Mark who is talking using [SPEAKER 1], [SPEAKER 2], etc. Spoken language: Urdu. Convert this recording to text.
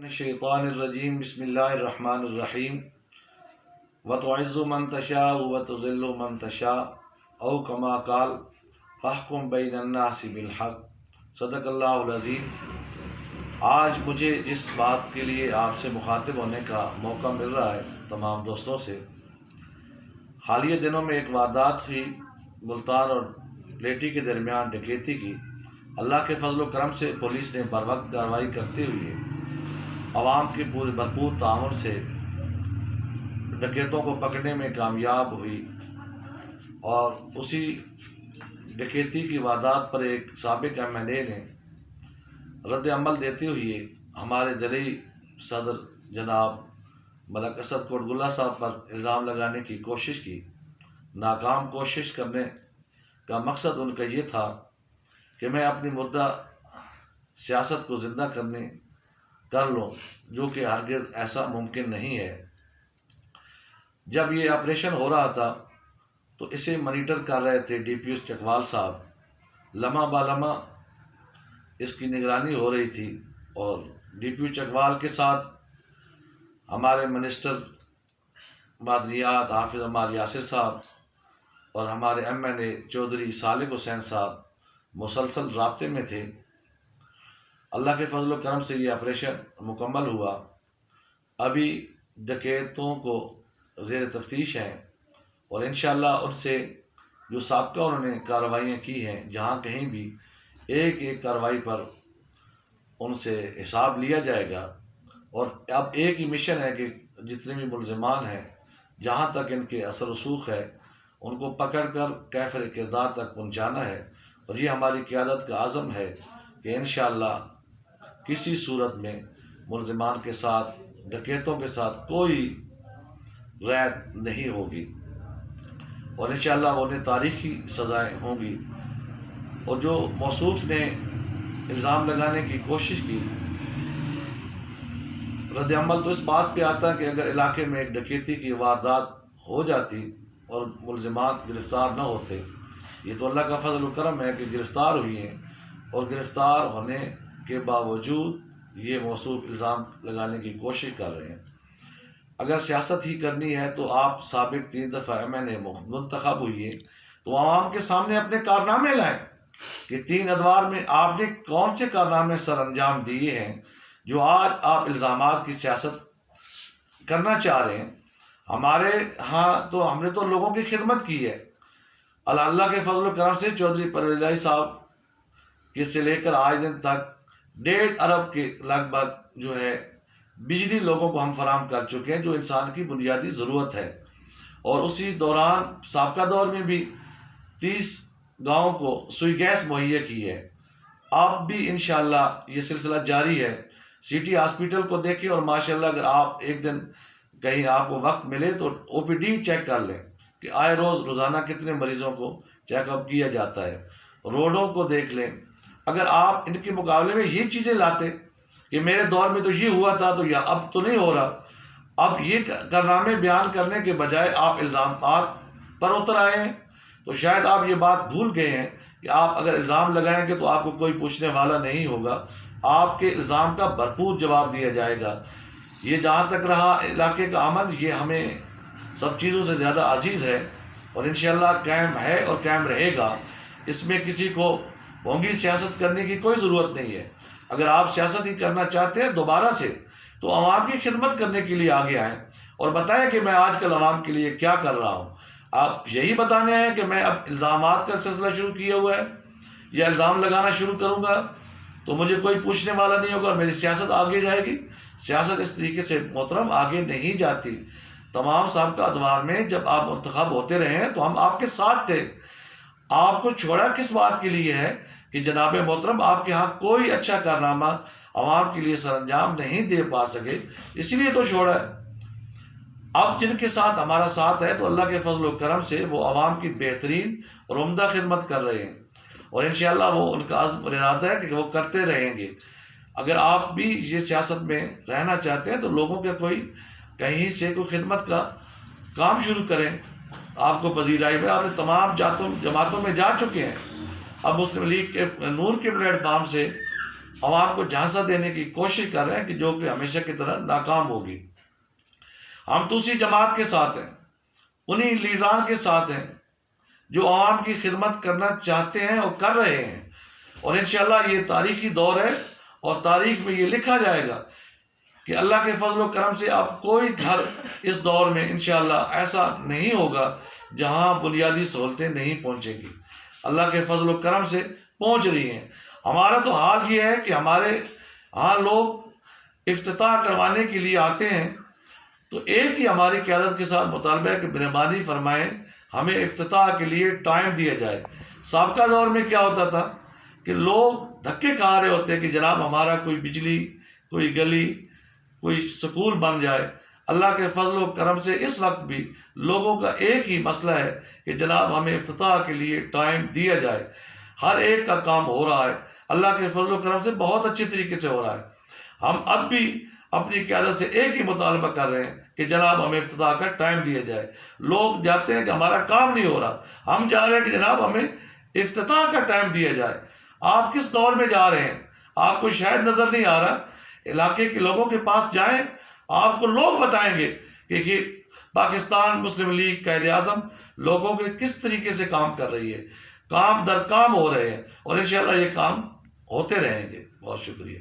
[SPEAKER 1] الشیطان الرجیم بسم اللہ الرحمن الرحیم وتعز من تشاء وتذل من تشاء او کما قال فاحکم بین الناس بالحق صدق اللہ العظیم۔ آج مجھے جس بات کے لیے آپ سے مخاطب ہونے کا موقع مل رہا ہے تمام دوستوں سے، حالیہ دنوں میں ایک واردات ہوئی ملتان اور لیٹی کے درمیان ڈکیتی کی۔ اللہ کے فضل و کرم سے پولیس نے بروقت کارروائی کرتے ہوئے عوام کے بھرپور تعاون سے ڈکیتوں کو پکڑنے میں کامیاب ہوئی، اور اسی ڈکیتی کی واردات پر ایک سابق MLA نے رد عمل دیتے ہوئے ہمارے ذریعہ صدر جناب ملک اسد کوٹگلہ صاحب پر الزام لگانے کی کوشش کی۔ ناکام کوشش کرنے کا مقصد ان کا یہ تھا کہ میں اپنی مردہ سیاست کو زندہ کر لوں، جو کہ ہرگز ایسا ممکن نہیں ہے۔ جب یہ آپریشن ہو رہا تھا تو اسے مانیٹر کر رہے تھے DPO چکوال صاحب، لمحہ با لمحہ اس کی نگرانی ہو رہی تھی، اور DPO چکوال کے ساتھ ہمارے منسٹر معدنیات حافظ عمار یاسر صاحب اور ہمارے MLA چودھری صالح حسین صاحب مسلسل رابطے میں تھے۔ اللہ کے فضل و کرم سے یہ آپریشن مکمل ہوا۔ ابھی ڈکیتوں کو زیر تفتیش ہیں، اور انشاءاللہ ان سے جو سابقہ انہوں نے کارروائیاں کی ہیں، جہاں کہیں بھی ایک ایک کارروائی پر ان سے حساب لیا جائے گا۔ اور اب ایک ہی مشن ہے کہ جتنے بھی ملزمان ہیں، جہاں تک ان کے اثر رسوخ ہے، ان کو پکڑ کر کیفر کردار تک پہنچانا ہے۔ اور یہ ہماری قیادت کا عزم ہے کہ انشاءاللہ کسی صورت میں ملزمان کے ساتھ، ڈکیتوں کے ساتھ کوئی رعایت نہیں ہوگی، اور انشاءاللہ انہیں تاریخی سزائیں ہوں گی۔ اور جو موصوف نے الزام لگانے کی کوشش کی، رد عمل تو اس بات پہ آتا کہ اگر علاقے میں ایک ڈکیتی کی واردات ہو جاتی اور ملزمان گرفتار نہ ہوتے، یہ تو اللہ کا فضل و کرم ہے کہ گرفتار ہوئی ہیں، اور گرفتار ہونے کے باوجود یہ موصوف الزام لگانے کی کوشش کر رہے ہیں۔ اگر سیاست ہی کرنی ہے تو آپ سابق 3 دفعہ MLA منتخب ہوئی ہے تو عوام کے سامنے اپنے کارنامے لائیں کہ 3 ادوار میں آپ نے کون سے کارنامے سر انجام دیے ہیں جو آج آپ الزامات کی سیاست کرنا چاہ رہے ہیں۔ ہمارے ہاں تو ہم نے تو لوگوں کی خدمت کی ہے۔ اللہ کے فضل و کرم سے چودھری پرویز الہی صاحب کے سے لے کر آج دن تک 1.5 ارب کے لگ بھگ جو ہے بجلی لوگوں کو ہم فراہم کر چکے ہیں، جو انسان کی بنیادی ضرورت ہے۔ اور اسی دوران سابقہ دور میں بھی 30 گاؤں کو سوئی گیس مہیا کی ہے۔ اب بھی انشاءاللہ یہ سلسلہ جاری ہے۔ سٹی ہاسپٹل کو دیکھیں، اور ماشاءاللہ اگر آپ ایک دن کہیں آپ کو وقت ملے تو OPD چیک کر لیں کہ آئے روزانہ کتنے مریضوں کو چیک اپ کیا جاتا ہے۔ روڈوں کو دیکھ لیں۔ اگر آپ ان کے مقابلے میں یہ چیزیں لاتے کہ میرے دور میں تو یہ ہوا تھا تو یا اب تو نہیں ہو رہا، اب یہ کارنامے بیان کرنے کے بجائے آپ الزامات پر اتر آئے ہیں، تو شاید آپ یہ بات بھول گئے ہیں کہ آپ اگر الزام لگائیں گے تو آپ کو کوئی پوچھنے والا نہیں ہوگا، آپ کے الزام کا بھرپور جواب دیا جائے گا۔ یہ جہاں تک رہا علاقے کا امن، یہ ہمیں سب چیزوں سے زیادہ عزیز ہے، اور انشاءاللہ قائم ہے اور قائم رہے گا۔ اس میں کسی کو بھونگی سیاست کرنے کی کوئی ضرورت نہیں ہے۔ اگر آپ سیاست ہی کرنا چاہتے ہیں دوبارہ سے، تو عوام کی خدمت کرنے کے لیے آگے آئیں اور بتائیں کہ میں آج کل عوام کے لیے کیا کر رہا ہوں۔ آپ یہی بتانے ہیں کہ میں اب الزامات کا سلسلہ شروع کیا ہوا ہے یا الزام لگانا شروع کروں گا تو مجھے کوئی پوچھنے والا نہیں ہوگا اور میری سیاست آگے جائے گی۔ سیاست اس طریقے سے محترم آگے نہیں جاتی۔ تمام سابقہ ادوار میں جب آپ منتخب ہوتے رہے ہیں تو ہم آپ کے ساتھ تھے۔ آپ کو چھوڑا کس بات کے لیے ہے کہ جناب محترم آپ کے ہاں کوئی اچھا کارنامہ عوام کے لیے سر انجام نہیں دے پا سکے، اس لیے تو چھوڑا ہے۔ اب جن کے ساتھ ہمارا ساتھ ہے تو اللہ کے فضل و کرم سے وہ عوام کی بہترین اور عمدہ خدمت کر رہے ہیں، اور انشاءاللہ وہ ان کا عزم اور ارادہ ہے کہ وہ کرتے رہیں گے۔ اگر آپ بھی یہ سیاست میں رہنا چاہتے ہیں تو لوگوں کے کوئی کہیں سے کوئی خدمت کا کام شروع کریں۔ آپ کو پذیرائی میں آپ نے تمام جماعتوں میں جا چکے ہیں۔ اب مسلم لیگ کے نور کے پلیٹ فارم سے عوام کو جھانسا دینے کی کوشش کر رہے ہیں کہ جو کہ ہمیشہ کی طرح ناکام ہوگی۔ ہم دوسری جماعت کے ساتھ ہیں، انہی لیڈران کے ساتھ ہیں جو عوام کی خدمت کرنا چاہتے ہیں اور کر رہے ہیں، اور انشاءاللہ یہ تاریخی دور ہے اور تاریخ میں یہ لکھا جائے گا کہ اللہ کے فضل و کرم سے اب کوئی گھر اس دور میں انشاءاللہ ایسا نہیں ہوگا جہاں بنیادی سہولتیں نہیں پہنچیں گی، اللہ کے فضل و کرم سے پہنچ رہی ہیں۔ ہمارا تو حال یہ ہے کہ ہمارے ہاں لوگ افتتاح کروانے کے لیے آتے ہیں تو ایک ہی ہماری قیادت کے ساتھ مطالبہ ہے کہ مہربانی فرمائیں ہمیں افتتاح کے لیے ٹائم دیا جائے۔ سابقہ دور میں کیا ہوتا تھا کہ لوگ دھکے کھا رہے ہوتے کہ جناب ہمارا کوئی بجلی، کوئی گلی، کوئی سکول بن جائے۔ اللہ کے فضل و کرم سے اس وقت بھی لوگوں کا ایک ہی مسئلہ ہے کہ جناب ہمیں افتتاح کے لیے ٹائم دیا جائے۔ ہر ایک کا کام ہو رہا ہے، اللہ کے فضل و کرم سے بہت اچھے طریقے سے ہو رہا ہے۔ ہم اب بھی اپنی قیادت سے ایک ہی مطالبہ کر رہے ہیں کہ جناب ہمیں افتتاح کا ٹائم دیا جائے۔ لوگ جاتے ہیں کہ ہمارا کام نہیں ہو رہا، ہم چاہ رہے ہیں کہ جناب ہمیں افتتاح کا ٹائم دیا جائے۔ آپ کس دور میں جا رہے ہیں؟ آپ کو شاید نظر نہیں آ رہا، علاقے کے لوگوں کے پاس جائیں، آپ کو لوگ بتائیں گے کہ پاکستان مسلم لیگ قائد اعظم لوگوں کے کس طریقے سے کام کر رہی ہے، کام در کام ہو رہے ہیں، اور انشاءاللہ یہ کام ہوتے رہیں گے۔ بہت شکریہ۔